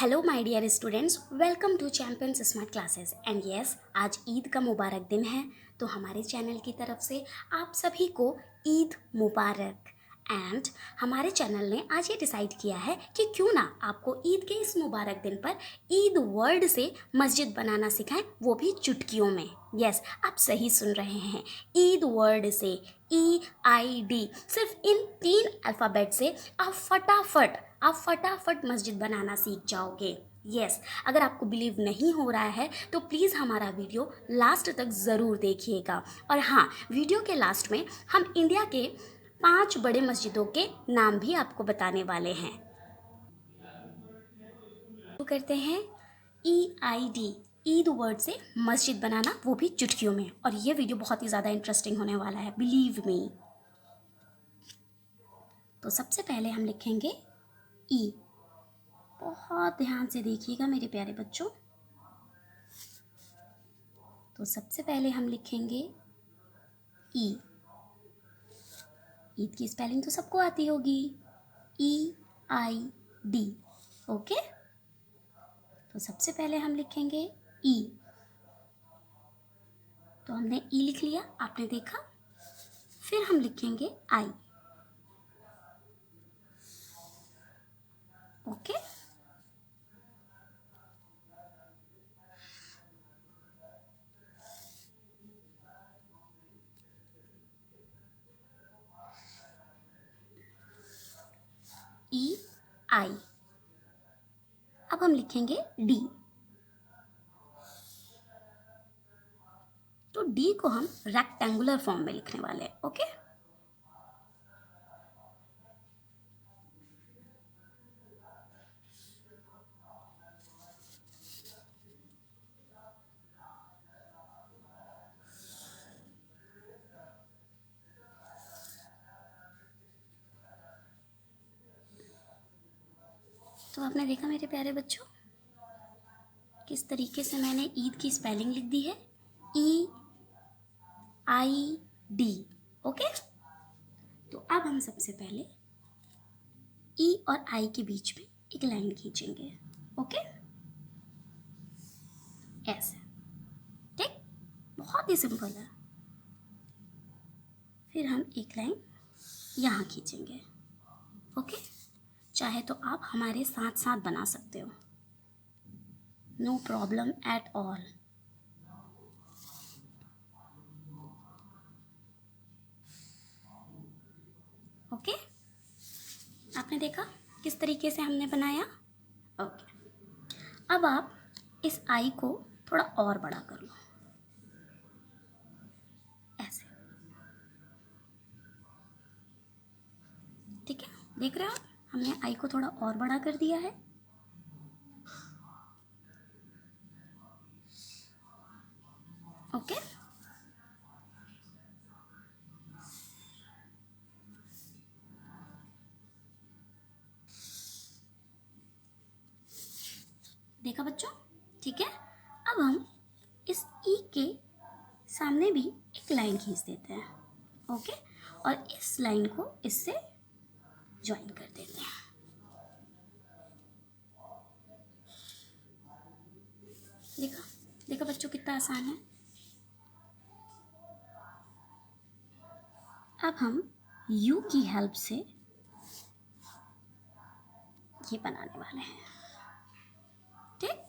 Hello my dear students, welcome to Champions Smart Classes. And yes, आज ईद का मुबारक दिन है, तो हमारे चैनल की तरफ से आप सभी को ईद मुबारक। एंड हमारे चैनल ने आज ये डिसाइड किया है कि क्यों ना आपको ईद के इस मुबारक दिन पर ईद वर्ड से मस्जिद बनाना सिखाएं, वो भी चुटकियों में। यस, आप सही सुन रहे हैं, ईद वर्ड से EID। सिर्फ इन 3 अल्फ़ाबेट से आप फटाफट मस्जिद बनाना सीख जाओगे। यस, अगर आपको बिलीव नहीं हो रहा है तो प्लीज़ हमारा वीडियो लास्ट तक ज़रूर देखिएगा। और हाँ, वीडियो के लास्ट में हम इंडिया के 5 बड़े मस्जिदों के नाम भी आपको बताने वाले हैं। तो करते हैं EID, ईद वर्ड से मस्जिद बनाना, वो भी चुटकियों में। और ये वीडियो बहुत ही ज़्यादा इंटरेस्टिंग होने वाला है, बिलीव मी। तो सबसे पहले हम लिखेंगे ई। बहुत ध्यान से देखिएगा मेरे प्यारे बच्चों। तो सबसे पहले हम लिखेंगे ई। ईद की स्पेलिंग तो सबको आती होगी, EID। ओके, तो सबसे पहले हम लिखेंगे ई। तो हमने ई लिख लिया, आपने देखा। फिर हम लिखेंगे आई। Okay, EI। अब हम लिखेंगे डी। तो डी को हम रेक्टेंगुलर फॉर्म में लिखने वाले हैं। ओके, तो आपने देखा मेरे प्यारे बच्चों, किस तरीके से मैंने ईद की स्पेलिंग लिख दी है, EID। ओके, तो अब हम सबसे पहले ई और आई के बीच में एक लाइन खींचेंगे। ओके, ऐसे, ठीक, बहुत ही सिंपल है। फिर हम एक लाइन यहाँ खींचेंगे। ओके, चाहे तो आप हमारे साथ साथ बना सकते हो, no problem at all. Okay, आपने देखा किस तरीके से हमने बनाया। ओके, अब आप इस आई को थोड़ा और बड़ा कर लो, ऐसे। ठीक है, देख रहे हो आप, हमने आई को थोड़ा और बड़ा कर दिया है। ओके, देखा बच्चों, ठीक है। अब हम इस ई के सामने भी एक लाइन खींच देते हैं। ओके, और इस लाइन को इससे ज्वाइन कर देते हैं। देखा देखा बच्चों, कितना आसान है। अब हम यू की हेल्प से ये बनाने वाले हैं। ठीक,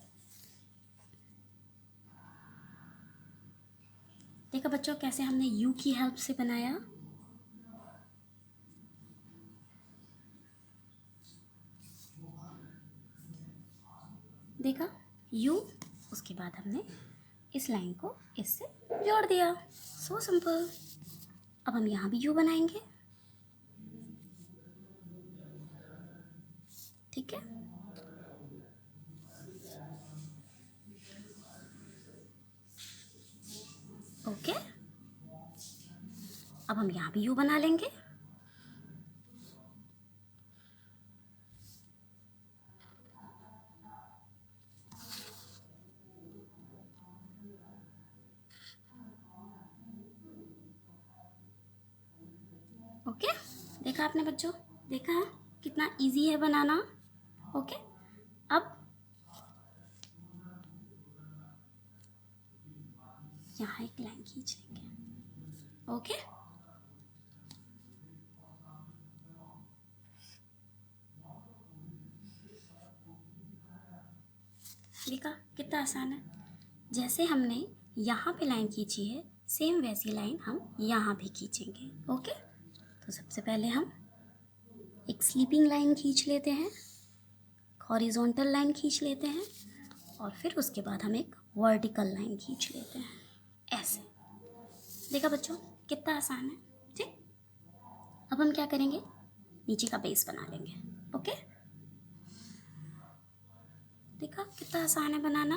देखा बच्चों कैसे हमने यू की हेल्प से बनाया। देखा, यू, उसके बाद हमने इस लाइन को इससे जोड़ दिया। So simple. अब हम यहाँ भी यू बनाएंगे। ठीक है, ओके, अब हम यहाँ भी यू बना लेंगे। ओके, देखा आपने बच्चों, देखा कितना इजी है बनाना। ओके, अब यहाँ एक लाइन खींच लेंगे। ओके, देखा कितना आसान है। जैसे हमने यहाँ पे लाइन खींची है, सेम वैसी लाइन हम यहाँ भी खींचेंगे। ओके, तो सबसे पहले हम एक स्लीपिंग लाइन खींच लेते हैं, हॉरिजॉन्टल लाइन खींच लेते हैं, और फिर उसके बाद हम एक वर्टिकल लाइन खींच लेते हैं ऐसे। देखा बच्चों कितना आसान है। ठीक, अब हम क्या करेंगे, नीचे का बेस बना लेंगे। ओके, देखा कितना आसान है बनाना।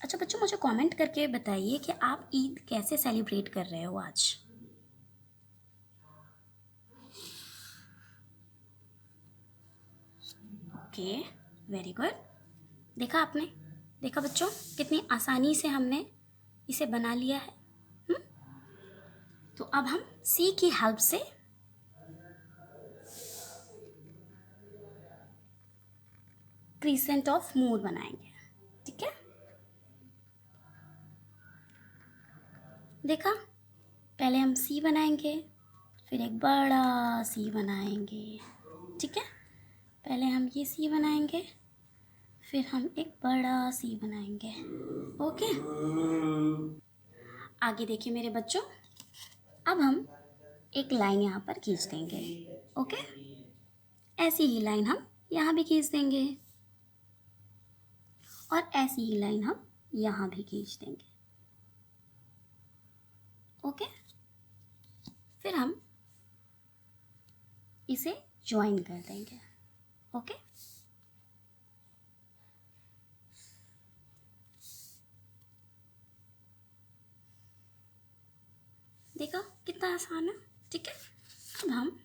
अच्छा बच्चों, मुझे कमेंट करके बताइए कि आप ईद कैसे सेलिब्रेट कर रहे हो आज। Okay, very good. देखा आपने, देखा बच्चों कितनी आसानी से हमने इसे बना लिया है। तो अब हम सी की हेल्प से क्रीसेंट ऑफ मोर बनाएंगे। ठीक है, देखा, पहले हम सी बनाएंगे, फिर एक बड़ा सी बनाएंगे। ठीक है, पहले हम ये सी बनाएंगे, फिर हम एक बड़ा सी बनाएंगे। ओके, आगे देखिए मेरे बच्चों, अब हम एक लाइन यहाँ पर खींच देंगे। ओके, ऐसी ही लाइन हम यहाँ भी खींच देंगे, और ऐसी ही लाइन हम यहाँ भी खींच देंगे। ओके, फिर हम इसे ज्वाइन कर देंगे। ओके, देखा कितना आसान है। ठीक है, अब हम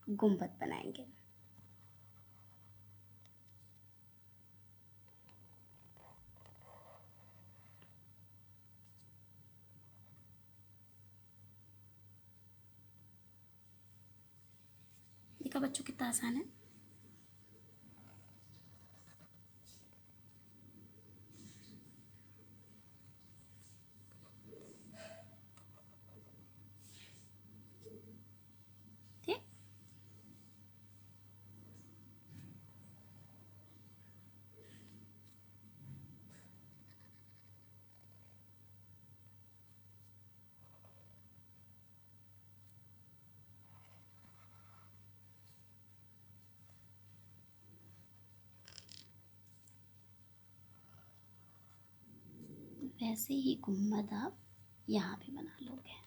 गुंबद बनाएंगे। देखा बच्चों कितना आसान है। ठीक, वैसे ही गुंबद आप यहाँ भी बना लोगे।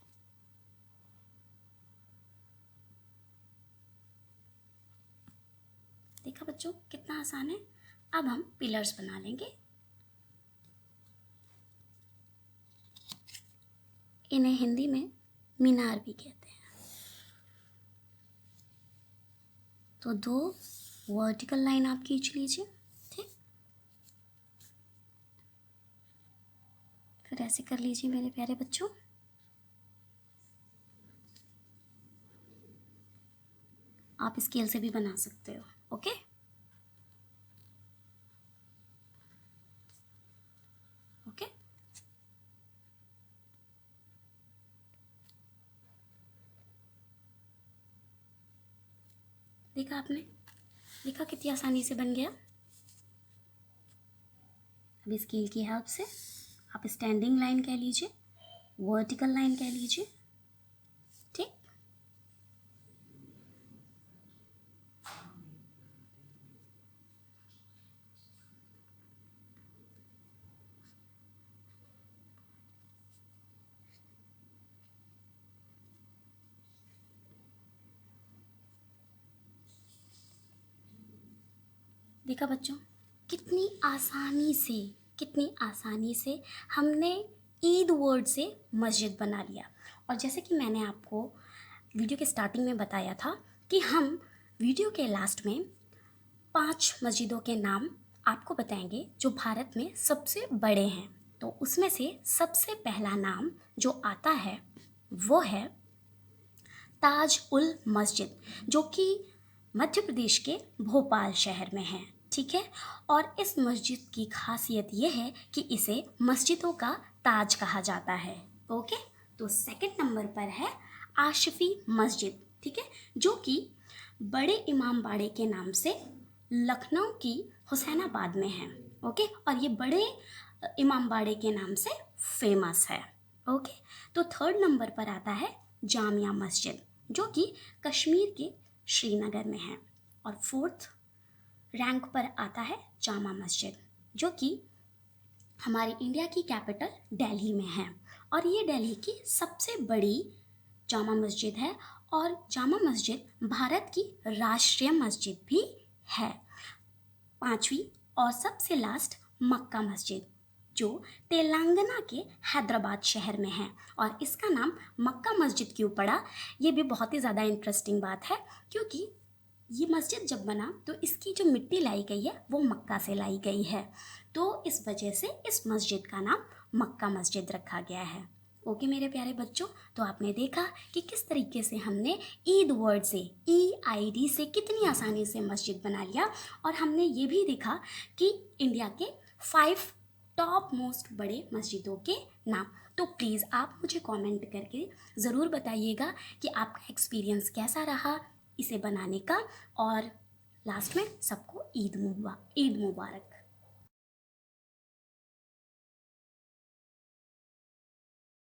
देखा बच्चों कितना आसान है। अब हम पिलर्स बना लेंगे। इन्हें हिंदी में मीनार भी कहते हैं। तो दो वर्टिकल लाइन आप खींच लीजिए। ठीक, फिर ऐसे कर लीजिए मेरे प्यारे बच्चों। आप स्केल से भी बना सकते हो। ओके, ओके, देखा आपने, देखा कितनी आसानी से बन गया। अब स्केल की हेल्प से आप स्टैंडिंग लाइन कह लीजिए, वर्टिकल लाइन कह लीजिए। ठीक, देखा बच्चों कितनी आसानी से हमने ईद वर्ड से मस्जिद बना लिया। और जैसे कि मैंने आपको वीडियो के स्टार्टिंग में बताया था कि हम वीडियो के लास्ट में 5 मस्जिदों के नाम आपको बताएंगे जो भारत में सबसे बड़े हैं। तो उसमें से सबसे पहला नाम जो आता है वो है ताज उल मस्जिद, जो कि मध्य प्रदेश के भोपाल शहर में है। ठीक है, और इस मस्जिद की खासियत यह है कि इसे मस्जिदों का ताज कहा जाता है। ओके, तो सेकंड नंबर पर है आशिफी मस्जिद। ठीक है, जो कि बड़े इमाम बाड़े के नाम से लखनऊ की हुसैनाबाद में है। ओके, और ये बड़े इमाम बाड़े के नाम से फेमस है। ओके, तो थर्ड नंबर पर आता है जामिया मस्जिद, जो कि कश्मीर के श्रीनगर में है। और फोर्थ रैंक पर आता है जामा मस्जिद, जो कि हमारी इंडिया की कैपिटल दिल्ली में है, और ये दिल्ली की सबसे बड़ी जामा मस्जिद है। और जामा मस्जिद भारत की राष्ट्रीय मस्जिद भी है। पांचवी और सबसे लास्ट मक्का मस्जिद, जो तेलंगाना के हैदराबाद शहर में है, और इसका नाम मक्का मस्जिद क्यों पड़ा, ये भी बहुत ही ज़्यादा इंटरेस्टिंग बात है, क्योंकि ये मस्जिद जब बना तो इसकी जो मिट्टी लाई गई है वो मक्का से लाई गई है, तो इस वजह से इस मस्जिद का नाम मक्का मस्जिद रखा गया है। ओके मेरे प्यारे बच्चों, तो आपने देखा कि किस तरीके से हमने ईद वर्ड से EID से कितनी आसानी से मस्जिद बना लिया, और हमने ये भी देखा कि इंडिया के 5 टॉप मोस्ट बड़े मस्जिदों के नाम। तो प्लीज़ आप मुझे कमेंट करके ज़रूर बताइएगा कि आपका एक्सपीरियंस कैसा रहा इसे बनाने का, और लास्ट में सबको ईद मुबारक।